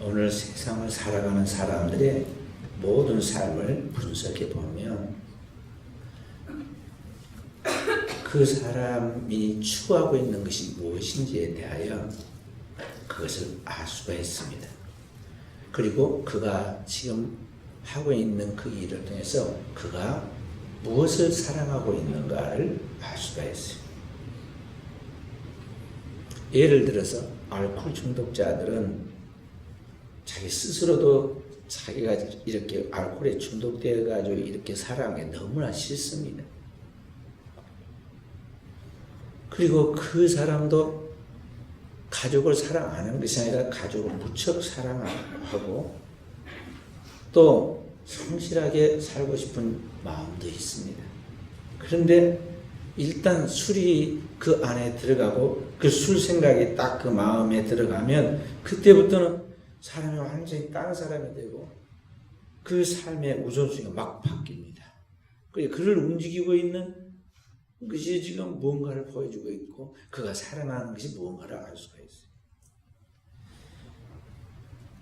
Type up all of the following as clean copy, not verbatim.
오늘 세상을 살아가는 사람들의 모든 삶을 분석해 보면 그 사람이 추구하고 있는 것이 무엇인지에 대하여 그것을 알 수가 있습니다. 그리고 그가 지금 하고 있는 그 일을 통해서 그가 무엇을 사랑하고 있는가를 알 수가 있어요. 예를 들어서 알코올 중독자들은 자기 스스로도 자기가 이렇게 알코올에 중독되어 가지고 이렇게 살아가는 게 너무나 싫습니다. 그리고 그 사람도 가족을 사랑 안 하는 것이 아니라 가족을 무척 사랑하고 또 성실하게 살고 싶은 마음도 있습니다. 그런데 일단 술이 그 안에 들어가고 그 술 생각이 딱 그 마음에 들어가면 그때부터는 사람이 완전히 다른 사람이 되고 그 삶의 우선순위가 막 바뀝니다. 그를 움직이고 있는 것이 지금 무언가를 보여주고 있고 그가 사랑하는 것이 무언가를 알 수가 있어요.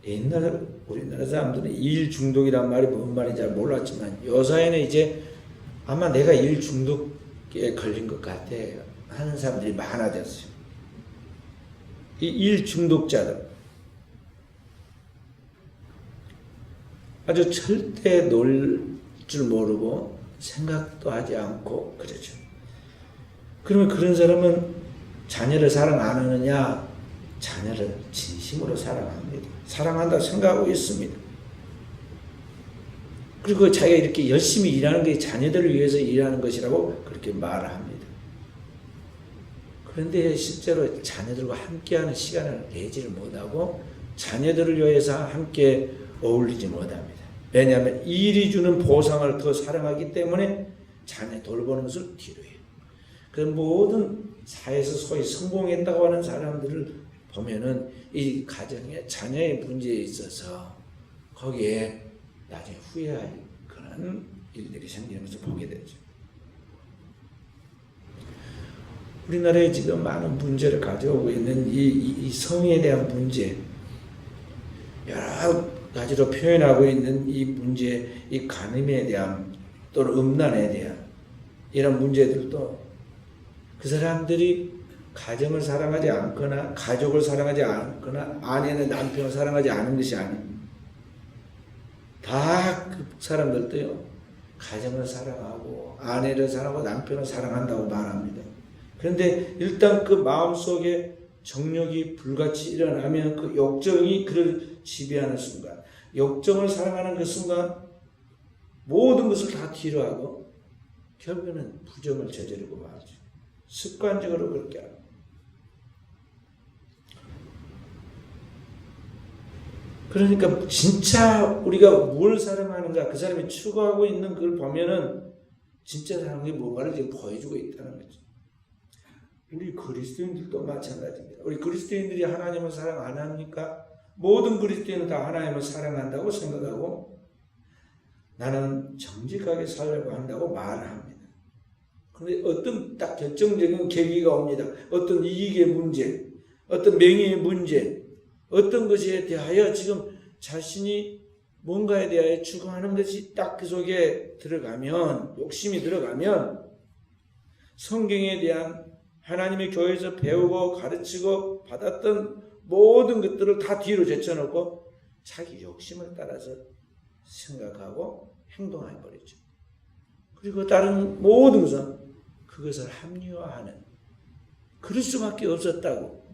옛날에 우리나라 사람들은 일 중독이란 말이 뭔 말인지 잘 몰랐지만 요사이는 이제 아마 내가 일 중독에 걸린 것 같아 하는 사람들이 많아졌어요. 이 일 중독자들 아주 절대 놀 줄 모르고 생각도 하지 않고 그러죠. 그러면 그런 사람은 자녀를 사랑 안 하느냐? 자녀를 진심으로 사랑합니다. 사랑한다고 생각하고 있습니다. 그리고 자기가 이렇게 열심히 일하는 게 자녀들을 위해서 일하는 것이라고 그렇게 말을 합니다. 그런데 실제로 자녀들과 함께하는 시간을 내지를 못하고 자녀들을 위해서 함께 어울리지 못합니다. 왜냐하면 일이 주는 보상을 더 사랑하기 때문에 자녀 돌보는 것을 뒤로 해요. 그 모든 사회에서 소위 성공했다고 하는 사람들을 보면은 이 가정의 자녀의 문제에 있어서 거기에 나중에 후회할 그런 일들이 생기는 것을 보게 되죠. 우리나라에 지금 많은 문제를 가져오고 있는 이 성에 대한 문제, 여러 가지로 표현하고 있는 이 문제, 이 간음에 대한 또는 음란에 대한 이런 문제들도 그 사람들이 가정을 사랑하지 않거나 가족을 사랑하지 않거나 아내는 남편을 사랑하지 않은 것이 아닙니다. 다 그 사람들도요 가정을 사랑하고 아내를 사랑하고 남편을 사랑한다고 말합니다. 그런데 일단 그 마음속에 정욕이 불같이 일어나면 그 욕정이 그를 지배하는 순간, 욕정을 사랑하는 그 순간 모든 것을 다 뒤로 하고 결국에는 부정을 저지르고 말죠. 습관적으로 그렇게 하고. 그러니까 진짜 우리가 뭘 사랑하는가, 그 사람이 추구하고 있는 걸 보면은 진짜 사랑하는 게 뭔가를 지금 보여주고 있다는 거죠. 우리 그리스도인들도 마찬가지입니다. 우리 그리스도인들이 하나님을 사랑 안 합니까? 모든 그리스도인은 다 하나님을 사랑한다고 생각하고 나는 정직하게 살려고 한다고 말합니다. 그런데 어떤 딱 결정적인 계기가 옵니다. 어떤 이익의 문제, 어떤 명예의 문제, 어떤 것에 대하여 지금 자신이 뭔가에 대하여 추구하는 것이 딱 그 속에 들어가면, 욕심이 들어가면 성경에 대한 하나님의 교회에서 배우고 가르치고 받았던 모든 것들을 다 뒤로 제쳐놓고 자기 욕심을 따라서 생각하고 행동해버리죠. 그리고 다른 모든 것은 그것을 합리화하는, 그럴 수밖에 없었다고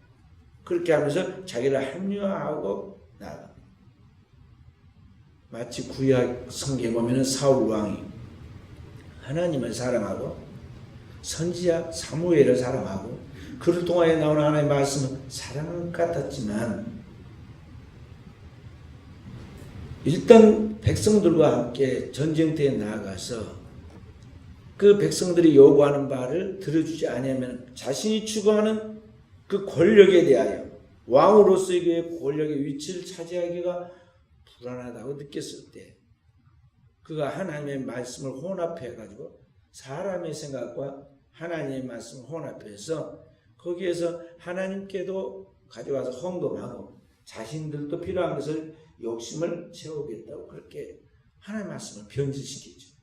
그렇게 하면서 자기를 합리화하고 나아갑니다. 마치 구약 성경에 보면 사울 왕이 하나님을 사랑하고 선지자 사무엘을 사랑하고 그를 통하여 나오는 하나님의 말씀은 사랑 같았지만 일단 백성들과 함께 전쟁터에 나아가서 그 백성들이 요구하는 바를 들어주지 않으면 자신이 추구하는 그 권력에 대하여 왕으로서의 그 권력의 위치를 차지하기가 불안하다고 느꼈을 때 그가 하나님의 말씀을 혼합해가지고 사람의 생각과 하나님의 말씀을 혼합해서 거기에서 하나님께도 가져와서 헌금하고 자신들도 필요한 것을 욕심을 채우겠다고 그렇게 하나님의 말씀을 변질시키죠.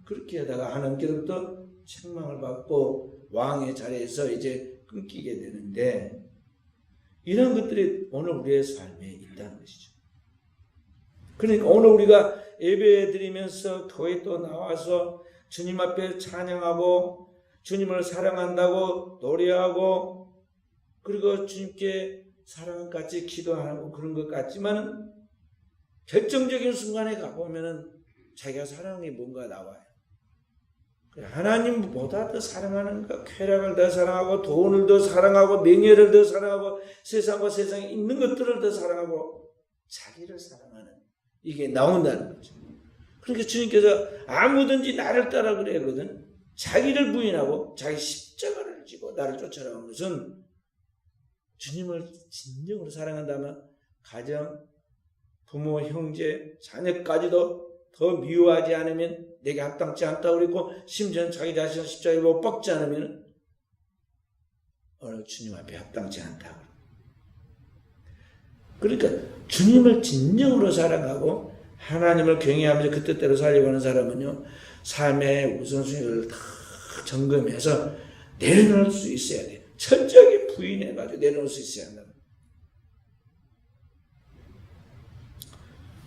그렇게 하다가 하나님께로부터 책망을 받고 왕의 자리에서 이제 끊기게 되는데, 이런 것들이 오늘 우리의 삶에 있다는 것이죠. 그러니까 오늘 우리가 예배 드리면서 교회 또 나와서 주님 앞에 찬양하고 주님을 사랑한다고 노래하고 그리고 주님께 사랑을 같이 기도하고 그런 것 같지만은 결정적인 순간에 가보면은 자기가 사랑하는 게 뭔가 나와요. 하나님보다 더 사랑하는 것, 쾌락을 더 사랑하고 돈을 더 사랑하고 명예를 더 사랑하고 세상과 세상에 있는 것들을 더 사랑하고 자기를 사랑하는 이게 나온다는 거죠. 그러니까 주님께서 아무든지 나를 따라 그래거든 자기를 부인하고 자기 십자가를 지고 나를 쫓아가는 것은 주님을 진정으로 사랑한다면 가정, 부모, 형제, 자녀까지도 더 미워하지 않으면 내게 합당치 않다고 그랬고 심지어는 자기 자신을 십자가에 못 박지 않으면 오늘 주님 앞에 합당치 않다고. 그러니까 주님을 진정으로 사랑하고 하나님을 경외하면서 그 뜻대로 살려고 하는 사람은요 삶의 우선순위를 다 점검해서 내려놓을 수 있어야 돼요. 철저하게 부인해가지고 내려놓을 수 있어야 한다.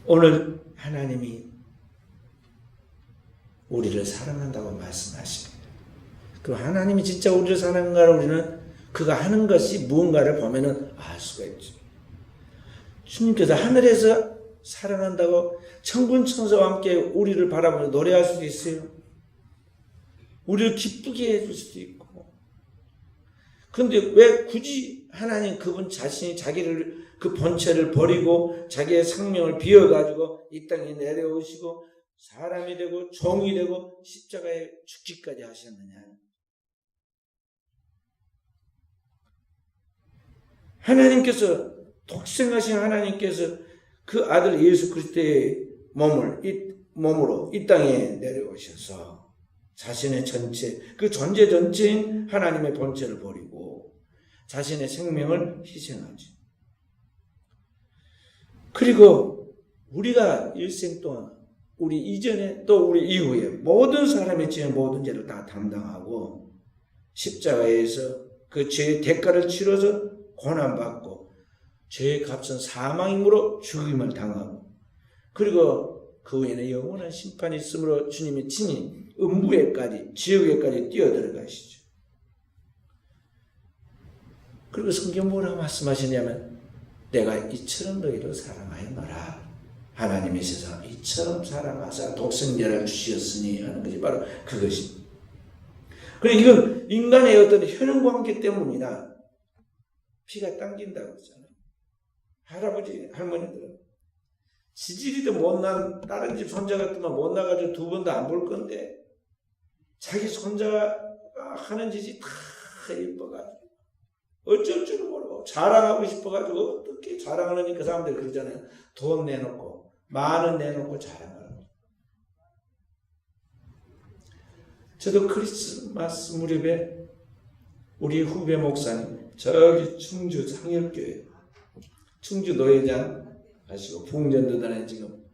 오늘 하나님이 우리를 사랑한다고 말씀하십니다. 그 하나님이 진짜 우리를 사랑한가를 우리는 그가 하는 것이 무언가를 보면은 알 수가 있죠. 주님께서 하늘에서 사랑한다고 천군 천사와 함께 우리를 바라보며 노래할 수도 있어요. 우리를 기쁘게 해줄 수도 있고. 그런데 왜 굳이 하나님 그분 자신이 자기를 그 본체를 버리고 자기의 생명을 비워가지고 이 땅에 내려오시고 사람이 되고 종이 되고 십자가에 죽기까지 하셨느냐. 하나님께서 독생하신 하나님께서 그 아들 예수 그리스도의 몸으로 이 땅에 내려오셔서 자신의 전체 그 존재 전체인 하나님의 본체를 버리고 자신의 생명을 희생하죠. 그리고 우리가 일생 동안 우리 이전에 또 우리 이후에 모든 사람의 지은 모든 죄를 다 담당하고 십자가에서 그 죄의 대가를 치러서 고난받고 죄의 값은 사망이므로 죽임을 당하고 그리고 그 후에는 영원한 심판이 있으므로 주님이 친히 음부에까지 지옥에까지 뛰어들어가시죠. 그리고 성경 뭐라고 말씀하시냐면 내가 이처럼 너희를 사랑하였노라. 하나님의 세상을 이처럼 사랑하사 독생자를 주셨으니 하는 것이 바로 그것입니다. 그리고 이건 인간의 어떤 혈연 관계 때문이나 피가 당긴다고 그러잖아요. 할아버지, 할머니들은 지질이도 못난 다른 집 손자 같으면 못 나가지고 두 번도 안 볼 건데 자기 손자가 하는 짓이 다 예뻐가지고 어쩔 줄을 모르고 자랑하고 싶어가지고 어떻게 자랑하느니 그 사람들 그러잖아요. 돈 내놓고 만원 내놓고 자랑하라고. 저도 크리스마스 무렵에 우리 후배 목사님 저기 충주 상열교회 충주 노회장 가시고 부흥전도단에 지금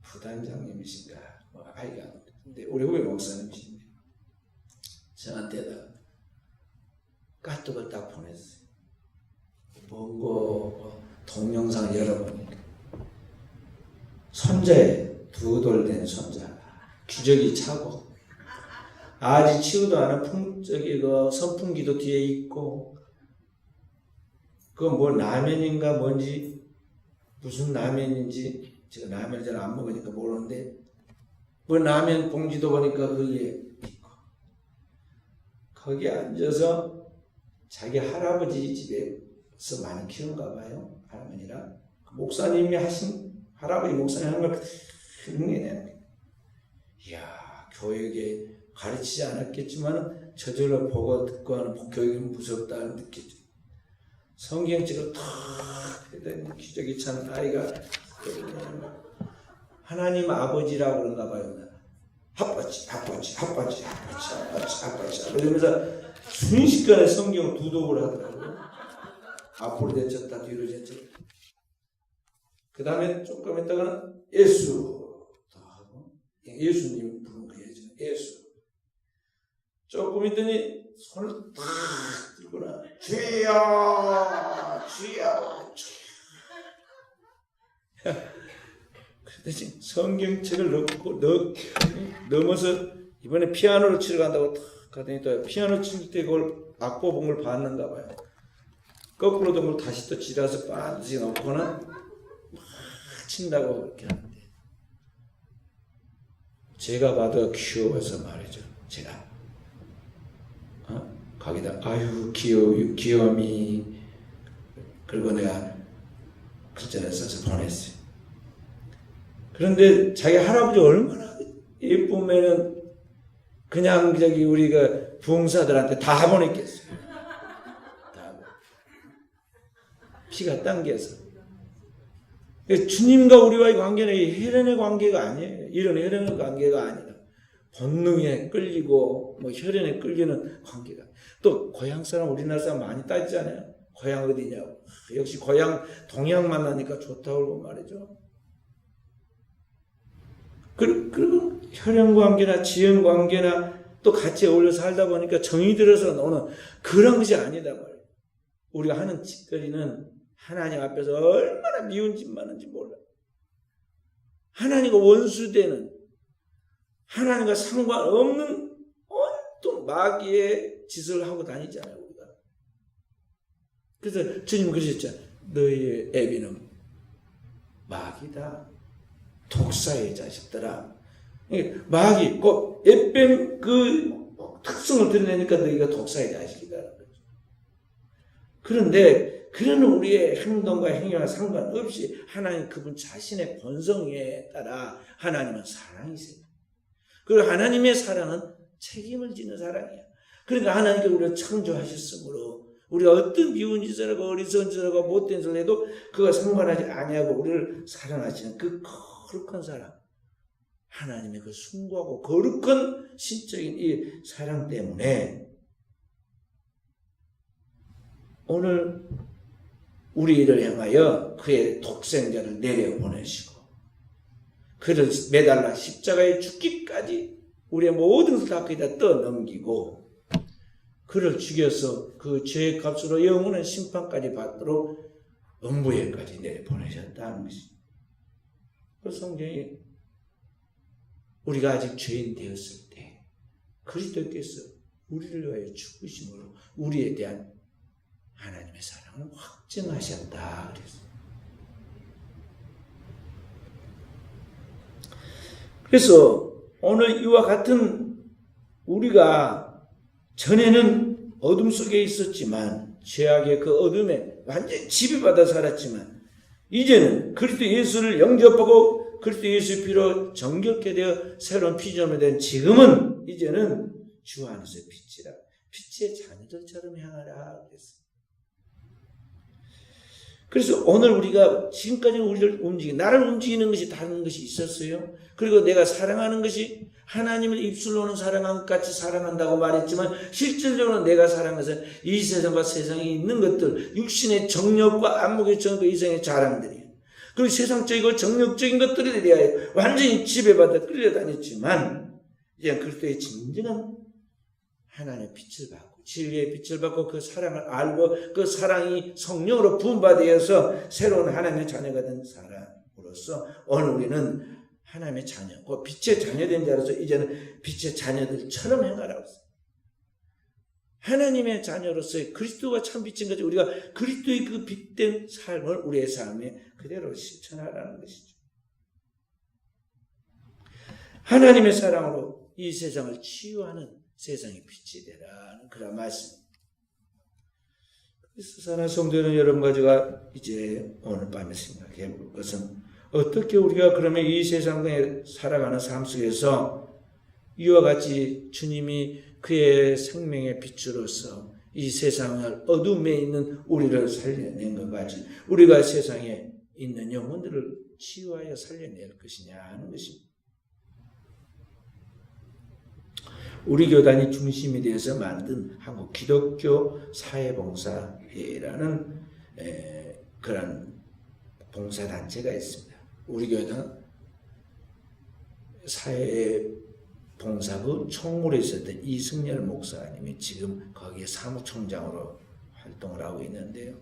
부단장님이신가 아이가 근데 우리 후배 목사님이신데 저한테다 카톡을 딱 보냈어요. 뭔고 동영상 열어보니까 손자에 두 돌 된 손자 기저귀 차고 아직 치우도 않은 그 선풍기도 뒤에 있고 그건 뭐 라면인가 뭔지 무슨 라면인지 제가 라면을 잘 안 먹으니까 모르는데 뭐 라면 봉지도 보니까 거기에 있고 거기에 앉아서 자기 할아버지 집에서 많이 키운가 봐요. 할머니랑 목사님이 하신 할아버지 목사님 하는 걸 흉내내는 이야 교육에 가르치지 않았겠지만 저절로 보고 듣고 하는 교육은 무섭다는 느끼죠. 성경책을 탁 해더니 기저귀 찬 아이가 하나님 아버지라고 그런가 봐요. 아빠지 이러면서 순식간에 성경 두독을 하더라고요. 앞으로 제쳤다 뒤로 제쳤다. 그 다음에 조금 있다가는 예수 더 하고, 예수님 부른 거예요. 예수. 조금 있더니 손을 탁 들거나 주여 주여 주여. 그랬더니 성경책을 넘어서 이번에 피아노를 치러 간다고 탁 가더니 또 피아노 칠 때 그걸 악보 본 걸 봤는가 봐요. 거꾸로 된 걸 다시 또 지라서 반드시 놓고는 막 친다고 그렇게 하는데, 제가 봐도 귀여워서 말이죠. 제가 거기다 아유 귀여움이, 그리고 내가 글자를 써서 보냈어요. 그런데 자기 할아버지 얼마나 예쁘면은 그냥 저기 우리가 부흥사들한테 다 보냈겠어요. 다 피가 당겨서. 주님과 우리와의 관계는 혈연의 관계가 아니에요. 이런 혈연의 관계가 아니라 본능에 끌리고 뭐 혈연에 끌리는 관계가. 또 고향 사람, 우리나라 사람 많이 따지잖아요. 고향 어디냐고. 역시 고향 동양 만나니까 좋다고 그러고 말이죠. 그리고 혈연 관계나 지연 관계나 또 같이 어울려 살다 보니까 정이 들어서 노는 그런 것이 아니다 말이에요. 우리가 하는 짓거리는 하나님 앞에서 얼마나 미운 짓 많은지 몰라요. 하나님과 원수되는, 하나님과 상관없는 온통 마귀의 짓을 하고 다니잖아요, 우리가. 그래서 주님 그러셨잖아요. 너희의 애비는 마귀다. 독사의 자식들아. 마귀, 에뱀 그 특성을 드러내니까 너희가 독사의 자식이다. 그런데 그런 우리의 행동과 행위와 상관없이 하나님 그분 자신의 본성에 따라 하나님은 사랑이세요. 그리고 하나님의 사랑은 책임을 지는 사랑이야. 그러니까 하나님께 우리를 창조하셨으므로 우리가 어떤 미운 짓을 하고 어리석은 짓을 하고 못된 짓을 해도 그거 상관하지 아니하고 우리를 사랑하시는 그 거룩한 사랑, 하나님의 그 숭고하고 거룩한 신적인 이 사랑 때문에 오늘 우리를 향하여 그의 독생자를 내려보내시고 그를 매달라 십자가에 죽기까지 우리의 모든 것을 다 거기다 떠넘기고 그를 죽여서 그 죄의 값으로 영원한 심판까지 받도록 음부에까지 내려보내셨다는 것입니다. 그 성경이 우리가 아직 죄인 되었을 때 그리스도께서 우리를 위하여 죽으심으로 우리에 대한 하나님의 사랑을 확증하셨다 그랬어요. 그래서 오늘 이와 같은 우리가 전에는 어둠 속에 있었지만 죄악의 그 어둠에 완전히 지배받아 살았지만 이제는 그리스도 예수를 영접하고 그리스도 예수의 피로 정결케 되어 새로운 피조물이 된 지금은 이제는 주 안에서 빛이라 빛의 자녀들처럼 향하라 그랬어요. 그래서 오늘 우리가 지금까지 우리를 나를 움직이는 것이 다른 것이 있었어요. 그리고 내가 사랑하는 것이 하나님을 입술로는 사랑한 것 같이 사랑한다고 말했지만 실질적으로 내가 사랑해서 이 세상과 세상에 있는 것들, 육신의 정욕과 안목의 정욕과 이성의 자랑들이에요. 그리고 세상적이고 정욕적인 것들에 대하여 완전히 지배받아 끌려다녔지만 이제 그리스도의 진정한 하나님의 빛을 받고 진리의 빛을 받고 그 사랑을 알고 그 사랑이 성령으로 부음받아서 새로운 하나님의 자녀가 된 사람으로서 오늘 우리는 하나님의 자녀, 그 빛의 자녀된 자로서 이제는 빛의 자녀들처럼 행하라고 했어요. 하나님의 자녀로서의 그리스도가 참 빛인 거지 우리가 그리스도의 그 빛된 삶을 우리의 삶에 그대로 실천하라는 것이죠. 하나님의 사랑으로 이 세상을 치유하는 세상의 빛이 되라는 그런 말씀입니다. 그래서 사랑하는 성도는 여러분 가지가 이제 오늘 밤에 생각해 볼 것은 어떻게 우리가 그러면 이 세상에 살아가는 삶 속에서 이와 같이 주님이 그의 생명의 빛으로서 이 세상을 어둠에 있는 우리를 살려낸 것 같이 우리가 세상에 있는 영혼들을 치유하여 살려낼 것이냐 하는 것입니다. 우리 교단이 중심이 되어서 만든 한국 기독교 사회봉사회라는 그런 봉사단체가 있습니다. 우리 교회는 사회봉사부 총무로 있었던 이승열 목사님이 지금 거기에 사무총장으로 활동을 하고 있는데요.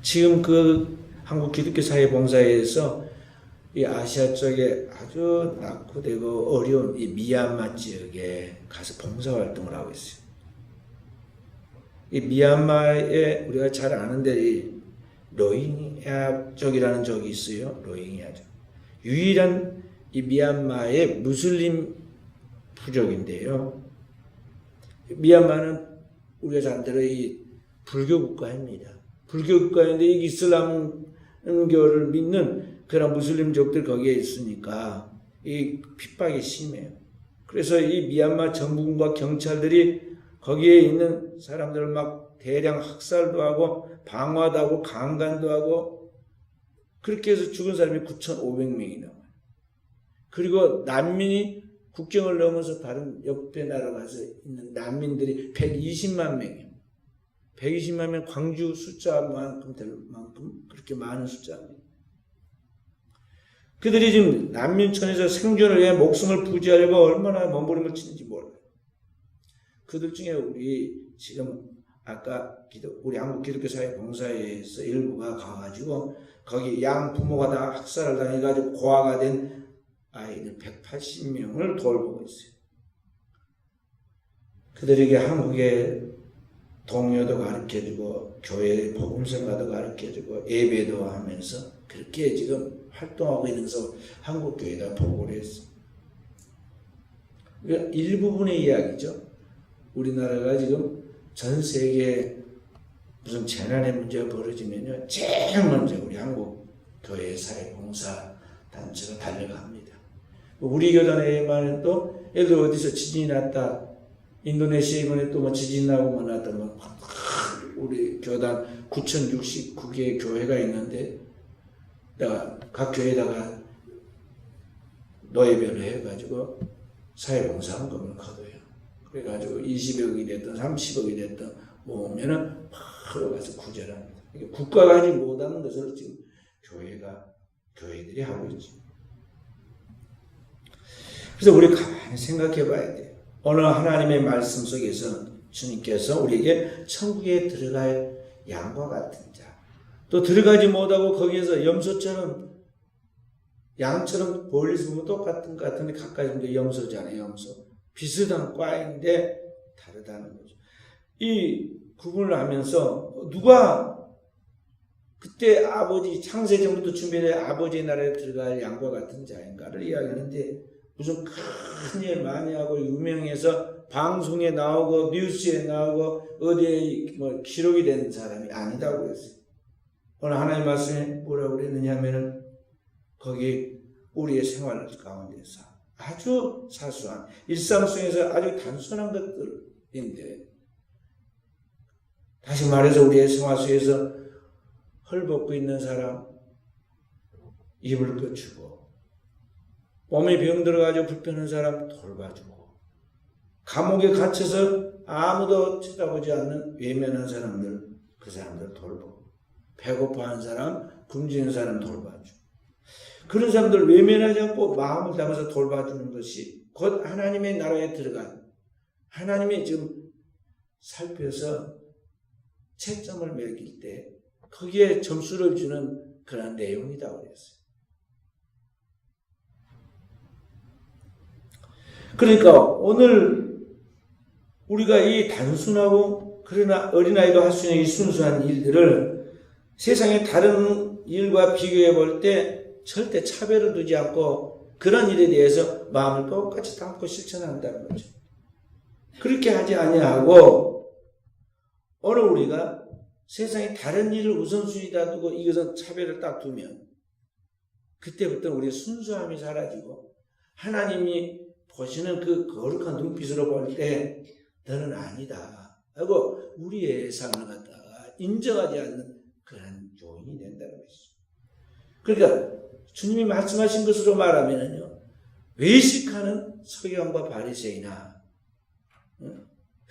지금 그 한국 기독교 사회봉사에서 이 아시아 쪽에 아주 낙후되고 어려운 이 미얀마 지역에 가서 봉사활동을 하고 있어요. 이 미얀마에 우리가 잘 아는데 이 로힝야 쪽이라는 쪽이 있어요. 로힝야 쪽. 유일한 이 미얀마의 무슬림 부족인데요. 미얀마는 우리가 잘 아는 이 불교 국가입니다. 불교 국가인데 이 이슬람교를 믿는 그런 무슬림족들 거기에 있으니까 이 핍박이 심해요. 그래서 이 미얀마 정부군과 경찰들이 거기에 있는 사람들을 막 대량 학살도 하고 방화도 하고 강간도 하고 그렇게 해서 죽은 사람이 9,500명이 넘어요. 그리고 난민이 국경을 넘어서 다른 옆에 나라 가서 있는 난민들이 120만 명이에요. 120만 명 광주 숫자만큼 될 만큼 그렇게 많은 숫자입니다. 그들이 지금 난민촌에서 생존을 위해 목숨을 부지하려고 얼마나 몸부림을 치는지 몰라요. 그들 중에 우리 지금 아까 우리 한국 기독교 사회 봉사회에서 일부가 가가지고 거기 양 부모가 다 학살을 당해가지고 고아가 된 아이들 180명을 돌보고 있어요. 그들에게 한국의 동요도 가르쳐주고 교회 복음성가도 가르쳐주고 예배도 하면서 그렇게 지금 활동하고 있는 것을 한국교회가 보고를 했어요. 그러니까 일부분의 이야기죠. 우리나라가 지금 전 세계에 무슨 재난의 문제가 벌어지면요, 제일 먼저 우리 한국 교회 사회봉사 단체가 달려갑니다. 우리 교단에만 또 예를 들어 어디서 지진이 났다, 인도네시아 이번에 또 뭐 지진 나고 뭐 났다, 뭐 우리 교단 9,069개의 교회가 있는데 내가 각 교회에다가 노예별로 해가지고 사회봉사헌금을 거둬요. 그래가지고 20억이 됐든 30억이 됐든 모으면은 바로 가서 구제합니다. 국가가 하지 못하는 것을 지금 교회들이 하고 있죠. 그래서 우리 가만히 생각해 봐야 돼요. 오늘 하나님의 말씀 속에서 주님께서 우리에게 천국에 들어갈 양과 같은 자, 또 들어가지 못하고 거기에서 염소처럼 양처럼 멀리서 보면 똑같은 것 같은데 가까이 보면 염소잖아요. 염소. 비슷한 과인데 다르다는 거죠. 이 구분을 하면서 누가 그때 아버지 창세전부터 준비된 아버지의 나라에 들어갈 양과 같은 자인가를 이야기하는데 무슨 큰 일 많이 하고 유명해서 방송에 나오고 뉴스에 나오고 어디에 뭐 기록이 된 사람이 아니다고 그랬어요. 오늘 하나님의 말씀에 뭐라고 그랬느냐 하면은 거기 우리의 생활 가운데서 아주 사소한 일상 속에서 아주 단순한 것들인데, 다시 말해서 우리의 생활 속에서 헐벗고 있는 사람 입을 꽂히고, 몸에 병 들어가지고 불편한 사람 돌봐주고, 감옥에 갇혀서 아무도 쳐다보지 않는 외면한 사람들, 그 사람들 돌보고, 배고파한 사람, 굶주린 사람 돌봐주고, 그런 사람들 외면하지 않고 마음을 담아서 돌봐주는 것이 곧 하나님의 나라에 들어간, 하나님이 지금 살펴서 채점을 매길 때 거기에 점수를 주는 그런 내용이라고 그랬어요. 그러니까 오늘 우리가 이 단순하고 그러나 어린아이도 할 수 있는 이 순수한 일들을 세상의 다른 일과 비교해 볼 때 절대 차별을 두지 않고 그런 일에 대해서 마음을 똑같이 담고 실천한다는 거죠. 그렇게 하지 아니하고 오늘 우리가 세상의 다른 일을 우선순위다 두고 이것은 차별을 딱 두면 그때부터 우리의 순수함이 사라지고 하나님이 보시는 그 거룩한 눈빛으로 볼 때 너는 아니다 하고 우리의 삶을 갖다가 인정하지 않는 그런 요인이 된다는 것이죠. 그러니까 주님이 말씀하신 것으로 말하면요, 외식하는 서기관과 바리새인아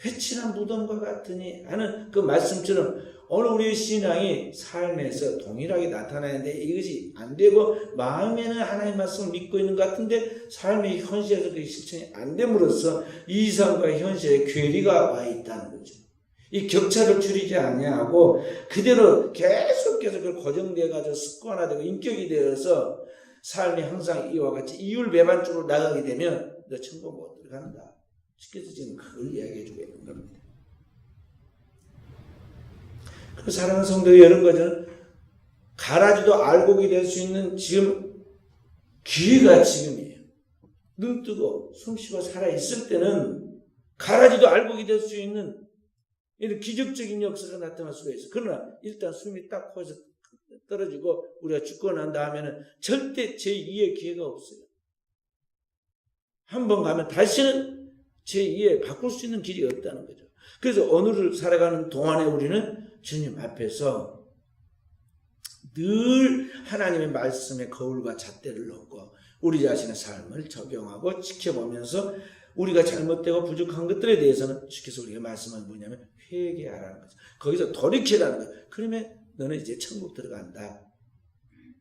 회칠한 무덤과 같으니 하는 그 말씀처럼 오늘 우리의 신앙이 삶에서 동일하게 나타나는데 이것이 안 되고 마음에는 하나님 말씀을 믿고 있는 것 같은데 삶의 현실에서 그 실천이 안 됨으로써 이상과 현실에 괴리가 와 있다는 거죠. 이 격차를 줄이지 아니하고 그대로 계속해서 그걸 고정되어 가지고 습관화되고 인격이 되어서 삶이 항상 이와 같이 이율배반적으로 나가게 되면 너 천국 못 들어간다. 쉽게서 지금 그걸 이야기해 주고 있는 겁니다. 그 사랑하는 성도 이런 것은 가라지도 알곡이 될 수 있는 지금 기회가 지금이에요. 눈 뜨고 숨 쉬고 살아있을 때는 가라지도 알곡이 될 수 있는 이런 기적적인 역사가 나타날 수가 있어요. 그러나 일단 숨이 딱 코에서 떨어지고 우리가 죽고 난 다음에는 절대 제2의 기회가 없어요. 한 번 가면 다시는 제2의 바꿀 수 있는 길이 없다는 거죠. 그래서 오늘을 살아가는 동안에 우리는 주님 앞에서 늘 하나님의 말씀의 거울과 잣대를 놓고 우리 자신의 삶을 적용하고 지켜보면서 우리가 잘못되고 부족한 것들에 대해서는 주께서 우리가 말씀은 뭐냐면 회개하라는 거죠. 거기서 돌이키라는 거죠. 그러면 너는 이제 천국 들어간다.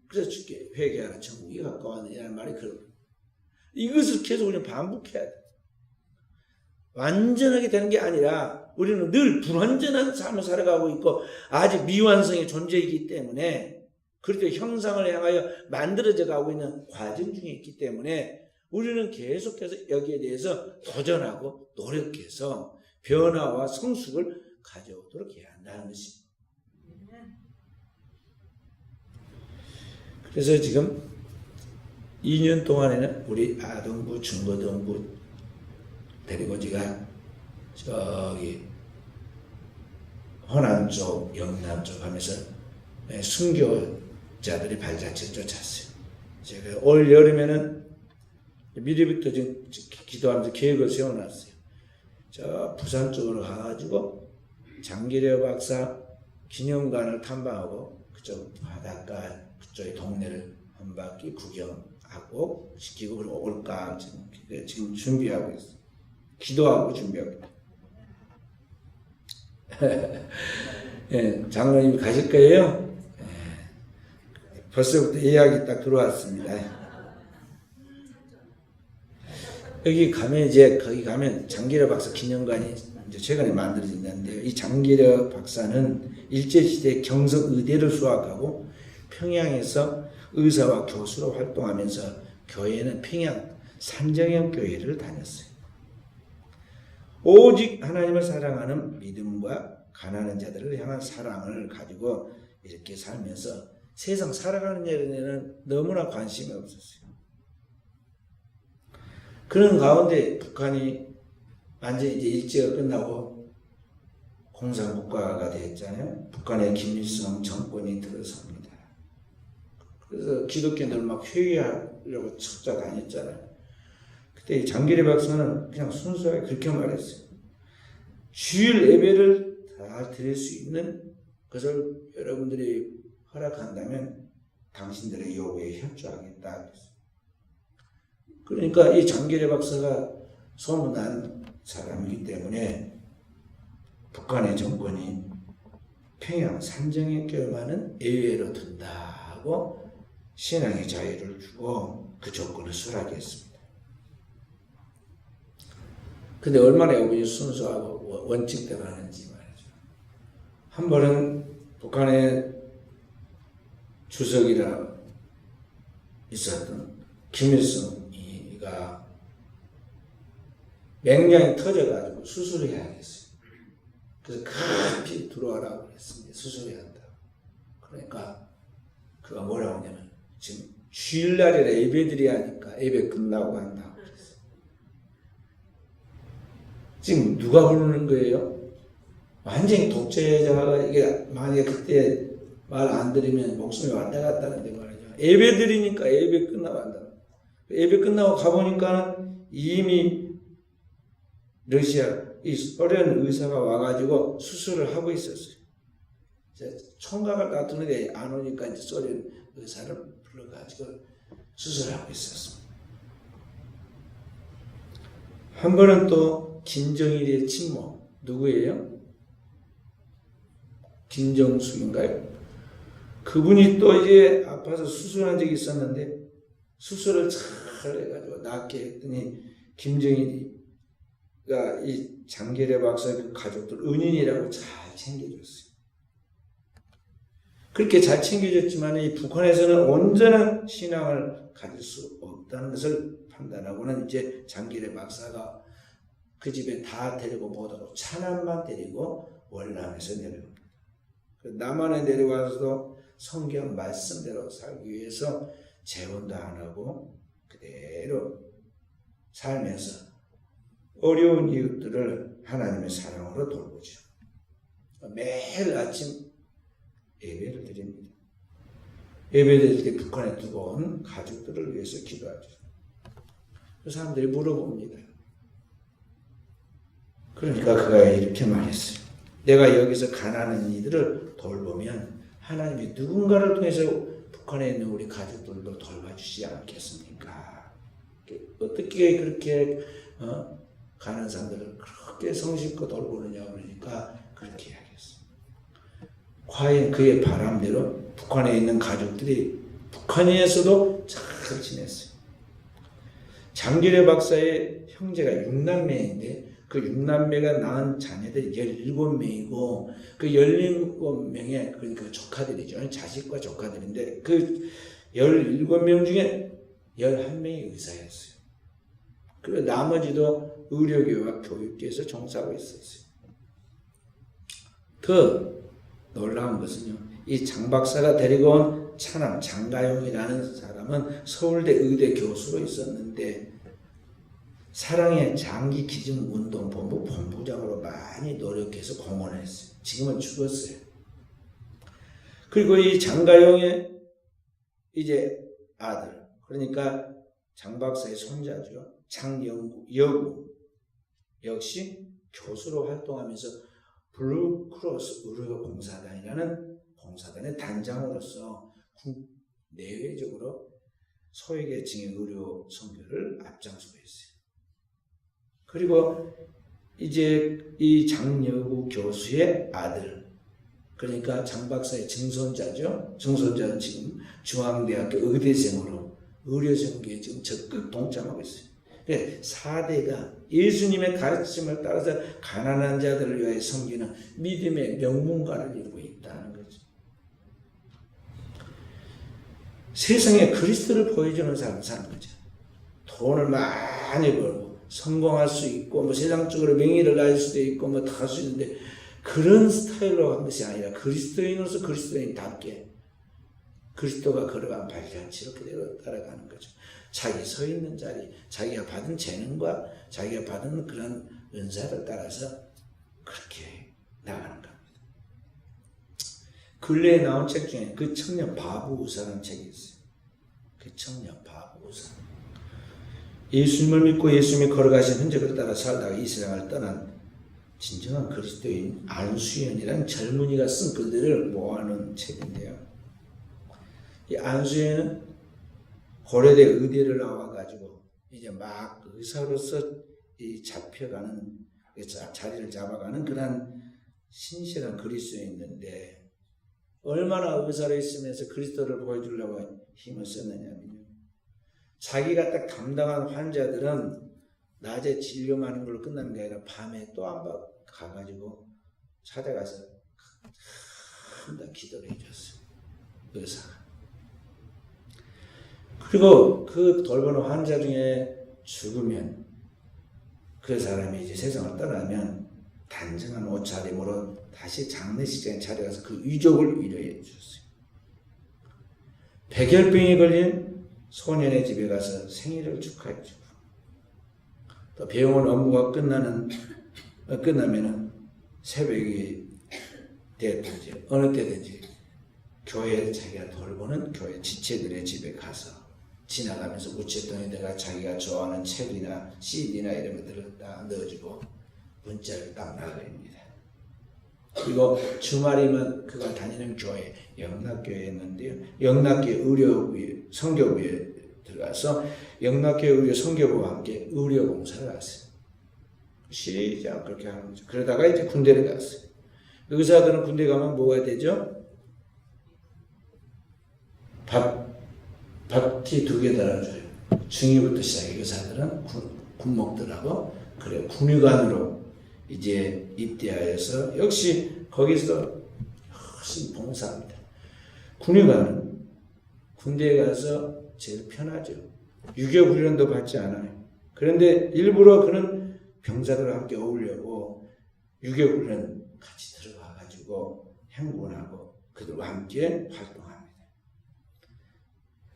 그래서 주께 회개하라 천국이 가까웠느냐는 말이 그런 거예요. 이것을 계속 우리는 반복해야 돼. 완전하게 되는 게 아니라 우리는 늘 불완전한 삶을 살아가고 있고 아직 미완성의 존재이기 때문에 그렇게 형상을 향하여 만들어져 가고 있는 과정 중에 있기 때문에 우리는 계속해서 여기에 대해서 도전하고 노력해서 변화와 성숙을 가져오도록 해야 한다는 것입니다. 그래서 지금 2년 동안에는 우리 아동부, 중고등부 데리고 제가 저기 호남 쪽, 영남 쪽 하면서 순교자들이 발자취를 쫓았어요. 제가 올 여름에는 미리부터 지금 기도하면서 계획을 세워놨어요. 저 부산 쪽으로 가가지고 장기려 박사 기념관을 탐방하고 그쪽 바닷가 그쪽의 동네를 한 바퀴 구경하고 시키고 그러고 올까 지금 준비하고 있어요. 기도하고 준비하고 있어요. 예, 장로님이 가실 거예요? 예, 벌써부터 예약이 딱 들어왔습니다. 여기 가면 이제 거기 가면 장기려 박사 기념관이 이제 최근에 만들어진다는데요. 이 장기려 박사는 일제시대 경석 의대를 수학하고 평양에서 의사와 교수로 활동하면서 교회는 평양 산정형 교회를 다녔어요. 오직 하나님을 사랑하는 믿음과 가난한 자들을 향한 사랑을 가지고 이렇게 살면서 세상 살아가는 일에는 너무나 관심이 없었어요. 그런 가운데 북한이 완전히 이제 일제가 끝나고 공산국가가 됐잖아요. 북한의 김일성 정권이 들어섭니다. 그래서 기독교인들 막 회개하려고 찾아다녔잖아요. 그때 장기려 박사는 그냥 순수하게 그렇게 말했어요. 주일 예배를 다 드릴 수 있는 것을 여러분들이 허락한다면 당신들의 요구에 협조하겠다. 그러니까 이 장기려 박사가 소문난 사람이기 때문에 북한의 정권이 평양 산정의 교회만은 예외로 둔다 하고 신앙의 자유를 주고 그 조건을 수락했습니다. 근데 얼마나 여러분이 순수하고 원칙대로 하는지 말이죠. 한 번은 북한의 주석이라 있었던 김일성이가 맹장이 터져가지고 수술을 해야겠어요. 그래서 급히 들어와라고 했습니다. 수술해야 한다. 그러니까 그가 뭐라고 하냐면 지금 주일날이라 예배드려야 하니까 예배 끝나고 한다고 그랬어요. 지금 누가 부르는 거예요? 완전히 독재자가 이게 만약에 그때 말 안 들으면 목숨이 왔다 갔다 하는데 말이죠. 예배 드리니까 예배 끝나고 한다. 예배 끝나고 가보니까 이미 러시아 이 소련 의사가 와가지고 수술을 하고 있었어요. 총각을 놔두는데 안 오니까 이제 소련 의사를 불러가지고 수술을 하고 있었습니다. 한 번은 또 김정일의 친모 누구예요? 김정숙인가요? 그분이 또 이제 아파서 수술한 적이 있었는데 수술을 잘 해가지고 낫게 했더니 김정일이가 이 장계래 박사의 그 가족들 은인이라고 잘 챙겨줬어요. 그렇게 잘 챙겨줬지만 이 북한에서는 온전한 신앙을 가질 수 없다는 것을 판단하고는 이제 장계래 박사가 그 집에 다 데리고 못 오고 차남만 데리고 월남에서 내려옵니다. 남한에 내려와서도 성경 말씀대로 살기 위해서 재혼도 안 하고 그대로 살면서 어려운 이웃들을 하나님의 사랑으로 돌보죠. 매일 아침 예배를 드립니다. 예배 드릴 때 북한에 두고 온 가족들을 위해서 기도하죠. 그 사람들이 물어봅니다. 그러니까 그가 이렇게 말했어요. 내가 여기서 가난한 이들을 돌보면 하나님이 누군가를 통해서 북한에 있는 우리 가족들도 돌봐주시지 않겠습니까? 어떻게 그렇게 가난한 사람들을 그렇게 성실껏 돌보느냐 그러니까 그렇게 이야기했어요. 과연 그의 바람대로 북한에 있는 가족들이 북한에서도 잘 지냈어요. 장계래 박사의 형제가 6남매인데 그 6남매가 낳은 자녀들이 17명이고 그 17명의 그러니까 조카들이죠. 자식과 조카들인데 그 17명 중에 11명이 의사였어요. 그리고 나머지도 의료계와 교육계에서 종사하고 있었어요. 더 놀라운 것은요. 이 장 박사가 데리고 온 차남 장가용이라는 사람은 서울대 의대 교수로 있었는데 사랑의 장기기증운동본부 본부장으로 많이 노력해서 공헌을 했어요. 지금은 죽었어요. 그리고 이 장가용의 이제 아들, 그러니까 장 박사의 손자죠. 장여구 역시 교수로 활동하면서 블루크로스 의료봉사단이라는 봉사단의 단장으로서 내외적으로 소외계층의 의료 선교를 앞장서고 있어요. 그리고 이제 이 장여구 교수의 아들, 그러니까 장 박사의 증손자죠. 증손자는 지금 중앙대학교 의대생으로 의료선교에 지금 적극 동참하고 있어요. 4대가 예수님의 가르침을 따라서 가난한 자들을 위하여 섬기는 믿음의 명문가를 이루고 있다는 거죠. 세상에 그리스도를 보여주는 삶을 사는 거죠. 돈을 많이 벌고 성공할 수 있고 뭐 세상적으로 명예를 가질 수도 있고 뭐 다 할 수 있는데 그런 스타일로 한 것이 아니라 그리스도인으로서 그리스도인답게 그리스도가 걸어간 발자취로 그대로 따라가는 거죠. 자기 서 있는 자리, 자기가 받은 재능과 자기가 받은 그런 은사를 따라서 그렇게 나가는 겁니다. 근래에 나온 책 중에 그 청년 바보우사라는 책이 있어요. 그 청년 바보우사. 예수님을 믿고 예수님이 걸어가신 흔적을 따라 살다가 이 세상을 떠난 진정한 그리스도인 안수연이라는 젊은이가 쓴 글들을 모아놓은 책인데요. 이 안수연은 고려대 의대를 나와가지고 이제 막 의사로서 이 잡혀가는 자리를 잡아가는 그런 신실한 그리스도인인데 얼마나 의사로 있으면서 그리스도를 보여주려고 힘을 썼느냐면요. 자기가 딱 담당한 환자들은 낮에 진료하는 걸로 끝나는 게 아니라 밤에 또 한 번 가가지고 찾아가서 한 번 기도를 해줬어요. 의사가. 그리고 그 돌보는 환자 중에 죽으면 그 사람이 이제 세상을 떠나면 단정한 옷차림으로 다시 장례식장에 찾아가서 그 유족을 위로해 주셨어요. 백혈병이 걸린 소년의 집에 가서 생일을 축하해 주고 또 병원 업무가 끝나면은 새벽이 됐든지 어느 때든지 교회에 자기가 돌보는 교회 지체들의 집에 가서 지나가면서 우체통에다가 자기가 좋아하는 책이나 CD나 이런 것들을 딱 넣어주고 문자를 딱 나가입니다. 그리고 주말이면 그가 다니는 교회, 영락교회였는데요. 영락교회 의료부에, 선교부에 들어가서 영락교회 의료 선교부와 함께 의료봉사를 했어요. 시작 그렇게 하는 거죠. 그러다가 이제 군대를 갔어요. 의사들은 군대 가면 뭐가 되죠? 밥티 2개 달아줘요. 중위부터 시작해 의사들은 군목들하고 그래 군의관으로 이제 입대하여서 역시 거기서 훨씬 봉사합니다. 군의관은 군대에 가서 제일 편하죠. 유교 훈련도 받지 않아요. 그런데 일부러 그런 병사들과 함께 어울려고 유교 훈련 같이 들어가 가지고 행군하고 그들과 함께 활동합니다.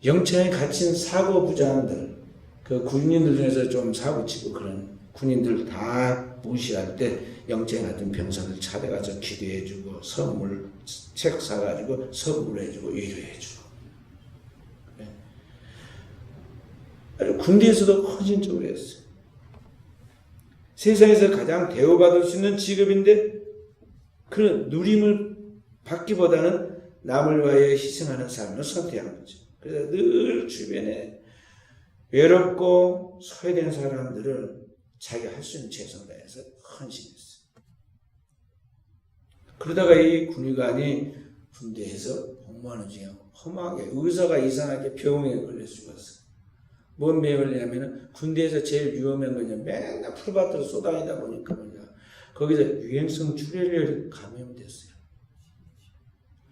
영창에 갇힌 사고부장들, 그 군인들 중에서 좀 사고치고 그런 군인들 다 무시할 때 영창에 같은 병사들 찾아가서 기도해주고 선물 책 사가지고 선물해주고 위로해주고 아주 군대에서도 헌신적으로 했어요. 세상에서 가장 대우받을 수 있는 직업인데 그런 누림을 받기보다는 남을 위하여 희생하는 삶을 선택한 거죠. 그래서 늘 주변에 외롭고 소외된 사람들을 자기가 할 수 있는 최선을 다해서 헌신했어요. 그러다가 이 군의관이 군대에서 복무하는 중에 험하게 의사가 이상하게 병에 걸려 죽었어요. 뭔 병에 걸리냐면 군대에서 제일 위험한 거냐 맨날 풀밭으로 쏘다니다 보니까 거기서 유행성 출혈열이 감염됐어요.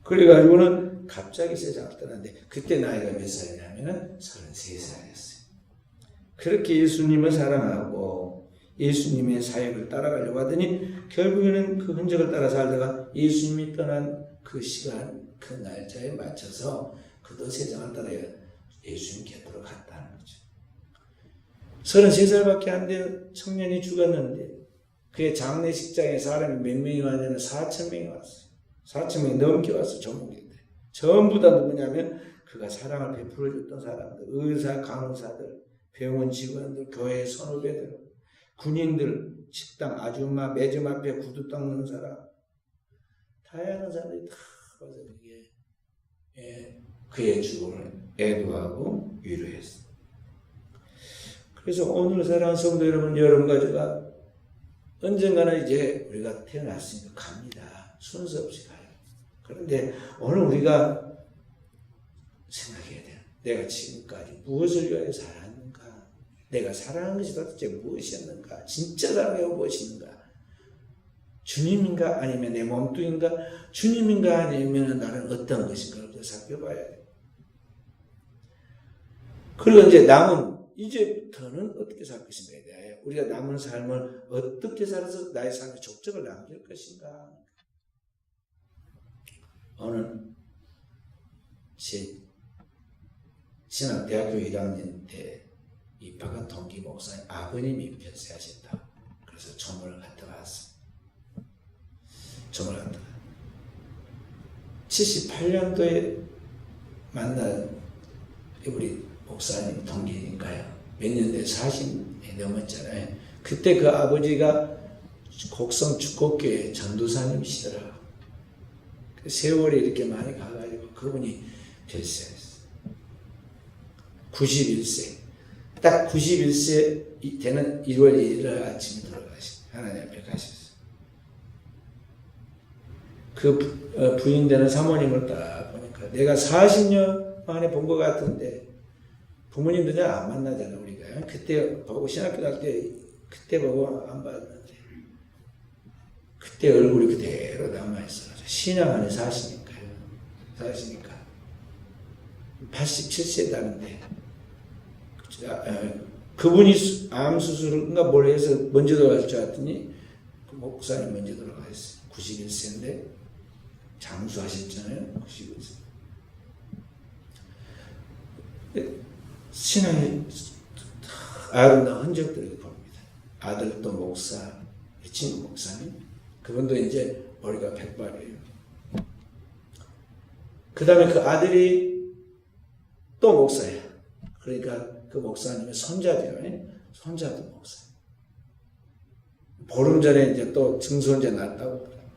그래가지고는 갑자기 세상을 떠났는데 그때 나이가 몇 살이냐면 33살이었어요. 그렇게 예수님을 사랑하고 예수님의 사역을 따라가려고 하더니 결국에는 그 흔적을 따라 살다가 예수님이 떠난 그 시간, 그 날짜에 맞춰서 그도 세상을 떠나 예수님 곁으로 갔다는 거죠. 33살밖에 안 된 청년이 죽었는데 그의 장례식장에 사람이 몇 명이 왔냐면 4,000명이 왔어요. 4,000명이 넘게 왔어요. 전문객들. 전부 다 누구냐면 그가 사랑을 베풀어줬던 사람들, 의사, 간호사들, 병원 직원들, 교회 선후배들, 군인들, 식당 아줌마, 매점 앞에 구두 닦는 사람, 다양한 사람들이 다 와서 그의 죽음을 애도하고 위로했어요. 그래서 오늘 사랑하는 성도 여러분, 여러분과 제가 언젠가는 이제 우리가 태어났으니까 갑니다. 순서 없이 가요. 그런데 오늘 우리가 생각해야 돼요. 내가 지금까지 무엇을 위하여 살았는가? 내가 사랑하는 것이 도대체 무엇이었는가? 진짜 사랑이 무엇인가? 주님인가? 아니면 내 몸뚱인가? 주님인가? 아니면 나는 어떤 것인가? 살펴봐야 돼요. 그리고 이제 남은 이제부터는 어떻게 살 것인가에 대하여 우리가 남은 삶을 어떻게 살아서 나의 삶에 족적을 남길 것인가. 오늘 제 신학대학교 1학년 때 입학한 동기 목사님 아버님이 별세하셨다. 그래서 조문을 갔다 왔어요. 조문을 갔다 왔어요. 78년도에 만난 우리 목사님 동기니까요. 몇 년 돼 40이 넘었잖아요. 그때 그 아버지가 곡성 축복교회 전도사님이시더라고요. 그 세월이 이렇게 많이 가가지고 그분이 별세했어요. 91세. 딱 91세 되는 1월 1일 아침에 돌아가셨어요. 하나님 앞에 가셨어요. 그 부인 되는 사모님을 딱 보니까 내가 40년 만에 본 것 같은데 부모님도 잘 안 만나잖아 우리가. 그때 보고 신학교 갈 때 그때 보고 안 봤는데 그때 얼굴이 그대로 남아있어. 신앙 안에 사시니까요. 87세다는데 그분이 암 수술인가 뭘 해서 먼저 돌아갈 줄 알았더니 그 목사님 먼저 돌아가셨어요. 91세인데 장수하셨잖아요. 91세. 신앙의 아름다운 흔적들을 봅니다. 아들도 목사, 친구 목사님, 그분도 이제 머리가 백발이에요. 그 다음에 그 아들이 또 목사예요. 그러니까 그 목사님의 손자죠. 손자도 목사. 보름 전에 이제 또 증손자 낳았다고 그래요.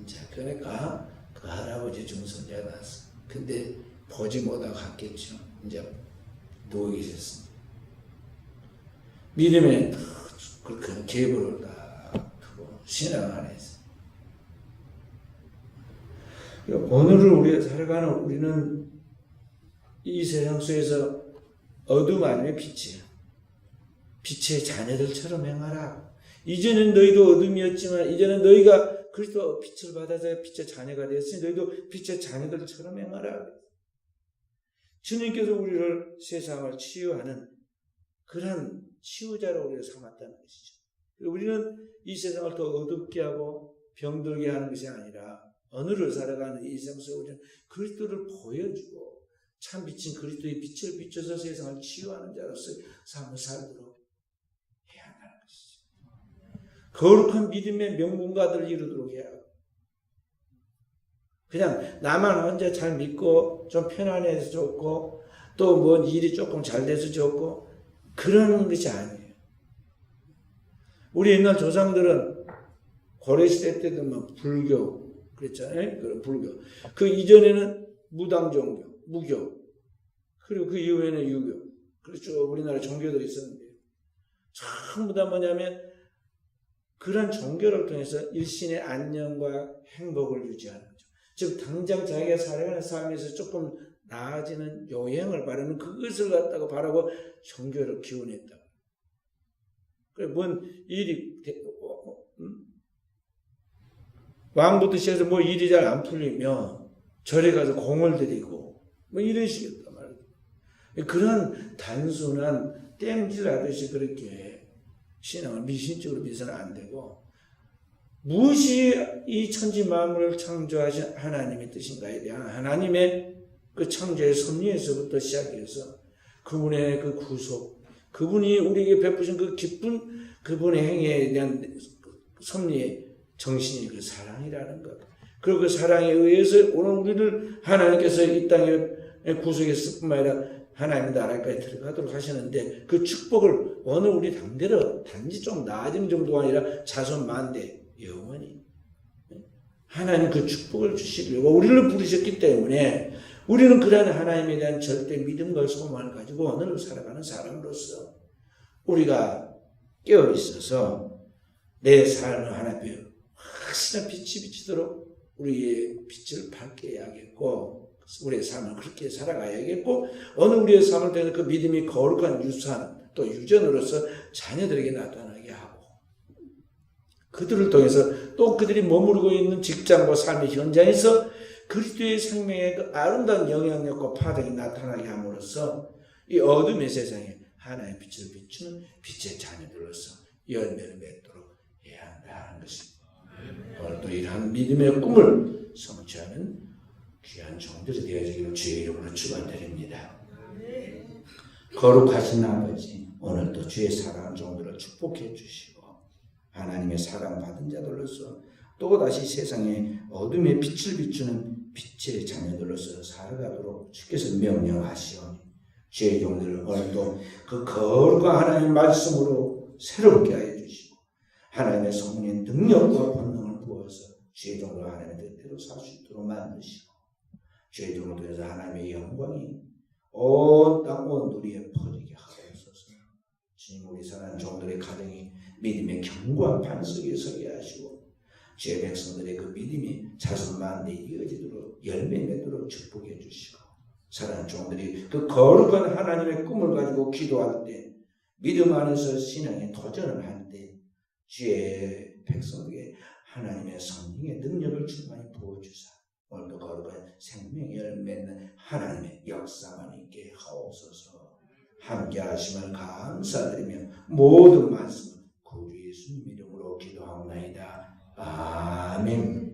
이제 그러니까 그 할아버지 증손자 낳았어. 근데 보지 못하고 갔겠죠. 이제 누워 계셨습니다. 믿음에 그렇게 계보를 딱 두고 신앙 안에서 오늘을 우리가 살아가는 우리는 이 세상 속에서 어둠 아니면 빛이에요. 빛의 자녀들처럼 행하라. 이전엔 너희도 어둠이었지만 이제는 너희가 그리스도 빛을 받아서 빛의 자녀가 되었으니 너희도 빛의 자녀들처럼 행하라. 주님께서 우리를 세상을 치유하는 그런 치유자로 우리를 삼았다는 것이죠. 우리는 이 세상을 더 어둡게 하고 병들게 하는 것이 아니라 오늘을 살아가는 이 세상 속에 우리는 그리스도를 보여주고 참 빛인 그리스도의 빛을 비춰서 세상을 치유하는 자로서 삶을 살도록 해야 한다는 것이죠. 거룩한 믿음의 명문가들을 이루도록 해야 하고 그냥 나만 혼자 잘 믿고 좀 편안해서 좋고 또 뭐 일이 조금 잘 돼서 좋고 그런 것이 아니에요. 우리 옛날 조상들은 고려시대 때도 막 불교 그랬잖아요. 그런 불교. 그 이전에는 무당종교, 무교. 그리고 그 이후에는 유교. 그렇죠. 우리나라 종교들이 있었는데 전부 다 뭐냐면 그런 종교를 통해서 일신의 안녕과 행복을 유지하는 거죠. 즉 당장 자기가 살아가는 삶에서 조금 나아지는 요행을 바라는 그것을 갖다가 바라고 종교를 기원했다. 그래 뭔 일이 왕부터 시작해서 뭐 일이 잘 안 풀리면 절에 가서 공을 들이고 뭐 이런 식이었단 말이에요. 그런 단순한 땜질하듯이 그렇게 신앙을 미신적으로 믿어서는 안 되고 무엇이 이 천지 만물을 창조하신 하나님의 뜻인가에 대한 하나님의 그 창조의 섭리에서부터 시작해서 그분의 그 구속, 그분이 우리에게 베푸신 그 기쁜 그분의 행위에 대한 섭리의 정신이 그 사랑이라는 것. 그리고 그 사랑에 의해서 오늘 우리를 하나님께서 이 땅에 구속했을 뿐만 아니라 하나님의 나라까지 들어가도록 하시는데 그 축복을 오늘 우리 당대로 단지 좀 나아지는 정도가 아니라 자손 만대 영원히 하나님 그 축복을 주시려고 우리를 부르셨기 때문에 우리는 그러한 하나님에 대한 절대 믿음과 소망을 가지고 오늘을 살아가는 사람으로서 우리가 깨어 있어서 내 삶을 하나님께 확실한 빛이 비치도록 우리의 빛을 밝게 해야겠고 우리의 삶을 그렇게 살아가야겠고 어느 우리의 삶을 통해서 그 믿음이 거룩한 유산 또 유전으로서 자녀들에게 나타나게 하고 그들을 통해서 또 그들이 머무르고 있는 직장과 삶의 현장에서 그리스도의 생명의 그 아름다운 영향력과 파동이 나타나게 함으로써 이 어둠의 세상에 하나님의 빛을 비추는 빛의 자녀들로서 열매를 맺도록 해야 한다는 것입니다. 오늘 또 이러한 믿음의 꿈을 성취하는 귀한 종들이 되어지기를 주의 이름으로 축원드립니다. 거룩하신 아버지 오늘도 주의 사랑하는 종들을 축복해 주시고 하나님의 사랑받은 자들로서 또다시 세상에 어둠의 빛을 비추는 빛의 자녀들로서 살아가도록 주께서 명령하시오니 주의 종들을 오늘도 그 거룩한 하나님의 말씀으로 새롭게 하여 주시고 하나님의 성령의 능력과 본능을 부어서 주의 종들 하나님의 뜻대로 살 수 있도록 만드시고 주의 종을 통해서 하나님의 영광이 온 땅 온 누리에 퍼지게 하옵소서. 주님 우리 사랑하는 종들의 가정이 믿음의 견고한 반석에 서게 하시고 주의 백성들의 그 믿음이 자손 만대에 이어지도록 열매 맺도록 축복해 주시고 사랑하는 종들이 그 거룩한 하나님의 꿈을 가지고 기도할 때 믿음 안에서 신앙에 도전을 할 때 주의 백성에게 하나님의 성령의 능력을 충만히 부어주사 오늘도 거룩한 생명을 맺는 하나님의 역사만 있게 하옵소서. 함께 하심을 감사드리며 모든 말씀을 구주 예수님 이름으로 기도하옵나이다. 아멘.